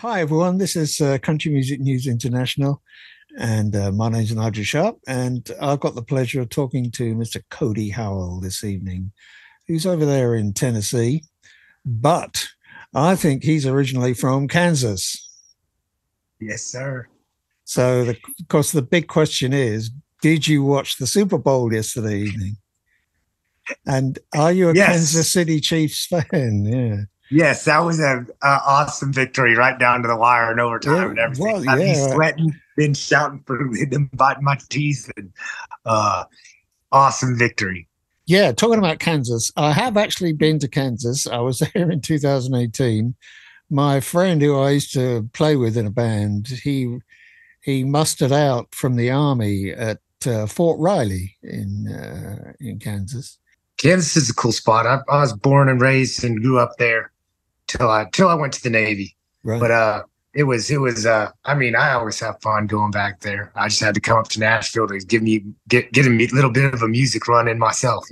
Hi, everyone. This is Country Music News International, and my name's Nigel Sharpe, and I've got the pleasure of talking to Mr. Cody Howell this evening, who's over there in Tennessee, but I think he's originally from Kansas. Yes, sir. So, of course, the big question is, did you watch the Super Bowl yesterday evening? And are you a Kansas Yes. City Chiefs fan? Yeah. Yes, that was a awesome victory right down to the wire and Yeah, overtime and everything. well, Had me yeah. sweating, been shouting for them, biting my teeth, and uh, awesome victory. Yeah, talking about Kansas, I have actually been to Kansas. I was there in 2018. My friend who I used to play with in a band, he mustered out from the army at Fort Riley in Kansas. Kansas is a cool spot. I was born and raised and grew up there till I went to the Navy. Right. But it was I mean, I always have fun going back there. I just had to come up to Nashville to get a little bit of a music run in myself.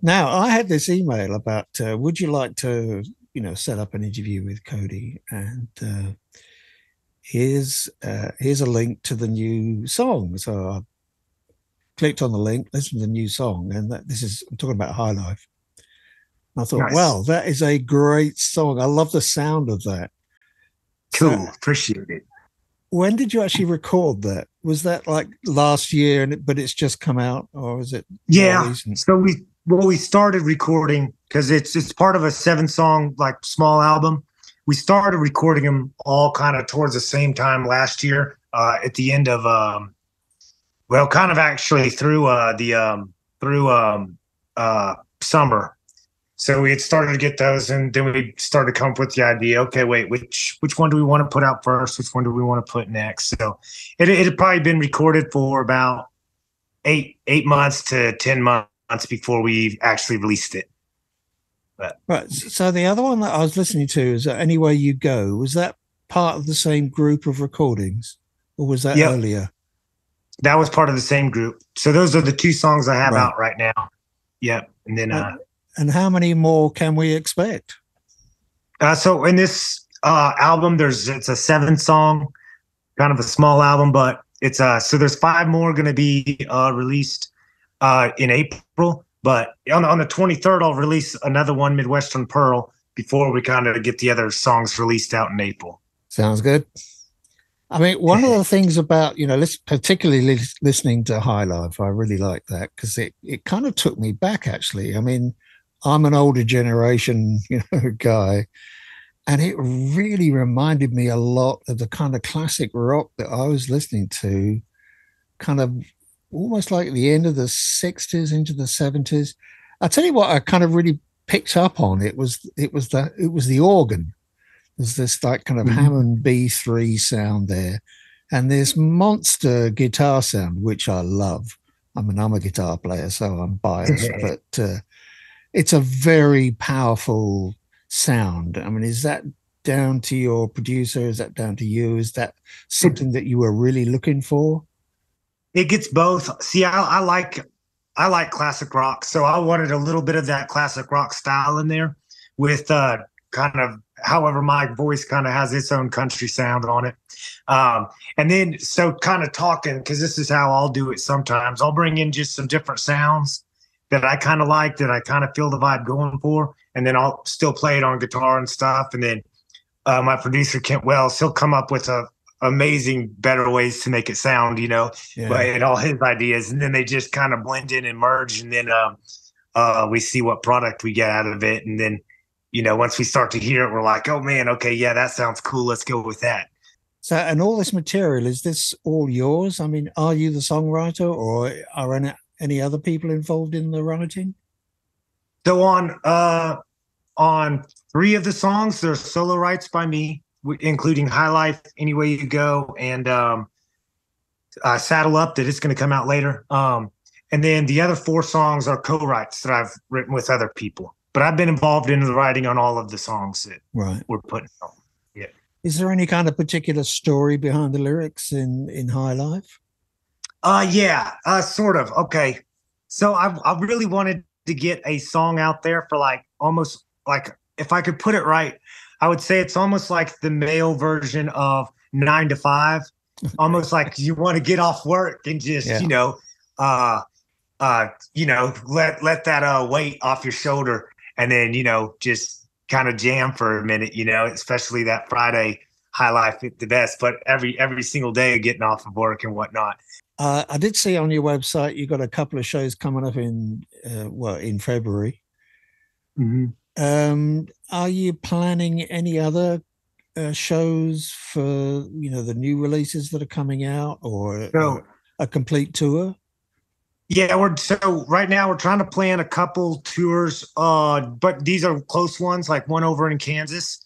Now, I had this email about would you like to, set up an interview with Cody? And here's a link to the new song. So I clicked on the link, listened to the new song, and I'm talking about High Life. I thought, Nice. wow, that is a great song. I love the sound of that. So, Cool. Appreciate it. when did you actually record that? Was that like last year, but it's just come out, or was it more Yeah. recent? So we started recording because it's part of a 7 song like small album. We started recording them all kind of towards the same time last year, at the end of kind of actually through summer. So we had started to get those, and then we started to come up with the idea. Okay, wait, which one do we want to put out first? Which one do we want to put next? So it had probably been recorded for about 8 months to 10 months before we actually released it. But Right. So the other one that I was listening to is Anywhere You Go. Was that part of the same group of recordings, or was that yep, earlier? that was part of the same group. So those are the 2 songs I have Right. out right now. Yep, and then And how many more can we expect? so in this album, it's a 7 song, kind of a small album, but it's so there's 5 more going to be released in April. But on the 23rd, I'll release another one, Midwestern Pearl, before we kind of get the other songs released out in April. Sounds good. I mean, one of the things about, particularly listening to High Life, I really like that because it kind of took me back, actually. I mean, I'm an older generation, guy, and it really reminded me a lot of the kind of classic rock that I was listening to, kind of almost like the end of the 60s into the 70s. I tell you what, I kind of really picked up on it was the organ. There's this like kind of Mhm. Hammond B3 sound there, and this monster guitar sound, which I love. I mean, I'm a guitar player, so I'm biased, but it's a very powerful sound. I mean, is that down to your producer? Is that down to you? Is that it, something that you were really looking for? it gets both. See, I like classic rock, so I wanted a little bit of that classic rock style in there with kind of however my voice kind of has its own country sound on it. And then so kind of talking, because this is how I'll do it sometimes. I'll bring in just some different sounds that I kind of like, that I kind of feel the vibe going for, and then I'll still play it on guitar and stuff. And then my producer Kent Wells, he'll come up with a amazing better ways to make it sound, but Yeah. and all his ideas, and then they just kind of blend in and merge, and then we see what product we get out of it, and then once we start to hear it, we're like, oh man, okay, yeah, that sounds cool, let's go with that. So, and all this material, is this all yours? I mean, are you the songwriter, or are any other people involved in the writing? So on 3 of the songs, there's solo rights by me, including High Life, Any Way You Go, and Saddle Up, that it's going to come out later. And then the other 4 songs are co-writes that I've written with other people. But I've been involved in the writing on all of the songs that Right. we're putting on. Yeah. Is there any kind of particular story behind the lyrics in High Life? Yeah, sort of. Okay. So I really wanted to get a song out there for like almost like, if I could put it right, I would say it's almost like the male version of 9 to 5, almost like you want to get off work and just, Yeah. uh, let that weight off your shoulder, and then just kind of jam for a minute, especially that Friday high life at the best. But every single day getting off of work and whatnot. I did see on your website you got a couple of shows coming up in February. Mm-hmm. Are you planning any other shows for the new releases that are coming out, or So a complete tour? yeah, so right now we're trying to plan a couple tours, but these are close ones, like one over in Kansas,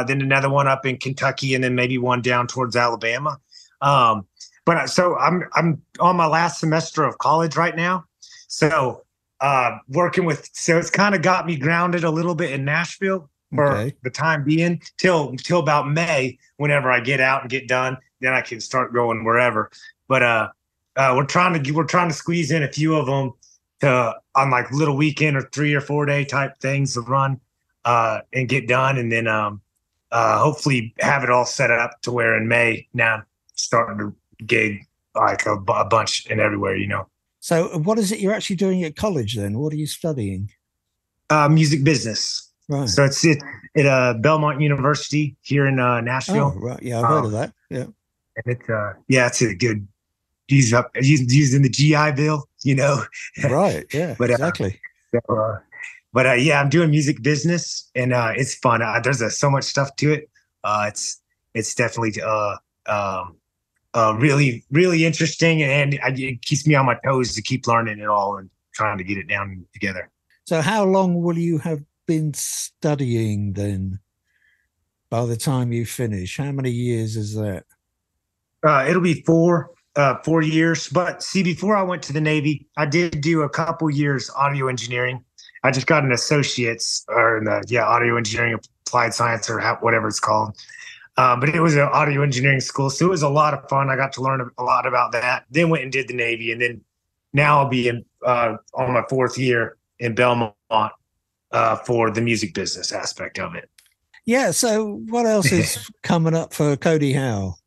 then another one up in Kentucky, and then maybe one down towards Alabama. But so I'm on my last semester of college right now, so so it's kind of got me grounded a little bit in Nashville for the time being till about May, whenever I get out and get done, then I can start going wherever. But we're trying to squeeze in a few of them on like little weekend or 3 or 4 day type things to run and get done, and then hopefully have it all set up to where in May now I'm starting to gig like a bunch and everywhere. So what is it you're actually doing at college then? What are you studying? Music business. Right. So it's at Belmont University here in Nashville. Oh, right. Yeah, I've heard of that. Yeah. And it's a good. He's using the GI Bill, Right. Yeah. But exactly. Yeah, I'm doing music business, and it's fun. There's so much stuff to it. It's definitely really, really interesting, and it keeps me on my toes to keep learning it all and trying to get it down together. So how long will you have been studying then by the time you finish? How many years is that? It'll be 4 years. But see, before I went to the Navy, I did do a couple years audio engineering. I just got an associate's audio engineering applied science or whatever it's called. But it was an audio engineering school, so it was a lot of fun. I got to learn a lot about that. Then went and did the Navy, and then now I'll be on my 4th year in Belmont for the music business aspect of it. Yeah. So what else is coming up for Cody Howell?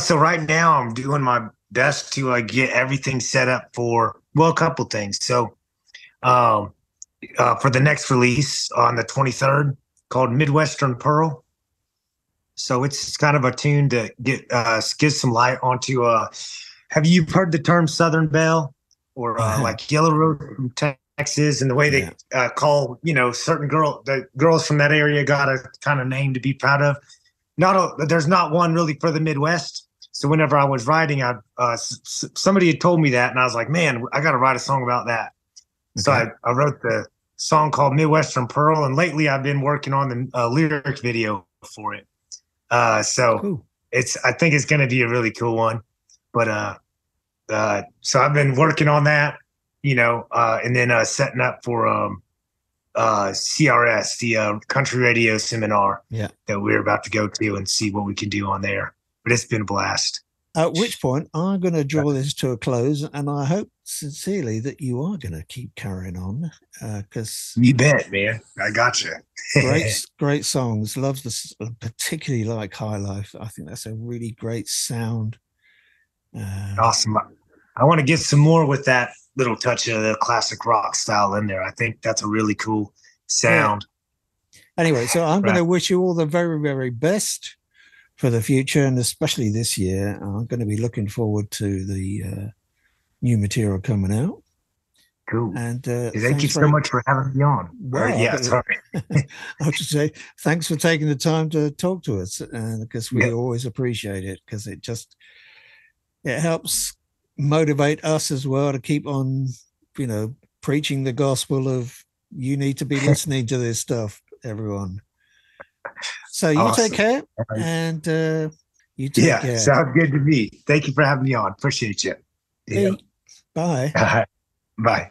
So right now I'm doing my best to get everything set up for a couple things. So for the next release on the 23rd, called Midwestern Pearl. So it's kind of a tune to give some light onto. Have you heard the term Southern Belle or like Yellow Rose from Texas, and the way they call certain the girls from that area got a kind of name to be proud of? There's not one really for the Midwest. So whenever I was writing, somebody had told me that, and I was like, man, I got to write a song about that. Okay. So I wrote the song called Midwestern Pearl, and lately I've been working on the lyric video for it. So cool. I think it's going to be a really cool one. But so I've been working on that, and then setting up for CRS, the country radio seminar that we're about to go to and see what we can do on there. But it's been a blast. At which point I'm going to draw this to a close, and I hope sincerely that you are going to keep carrying on, because you bet, man. I got you. great songs. Love this, particularly like High Life. I think that's a really great sound. Awesome. I want to get some more with that little touch of the classic rock style in there. I think that's a really cool sound. Yeah. Anyway, so I'm going to wish you all the very, very best for the future, and especially this year. I'm going to be looking forward to the new material coming out. Cool. And thank you so much for having me on. Well, sorry. I should say thanks for taking the time to talk to us, because we always appreciate it, because it helps motivate us as well to keep on, preaching the gospel of you need to be listening to this stuff, everyone. So you take care, and you take care. Sounds good to me. Thank you for having me on. Appreciate you. Hey, bye. Bye.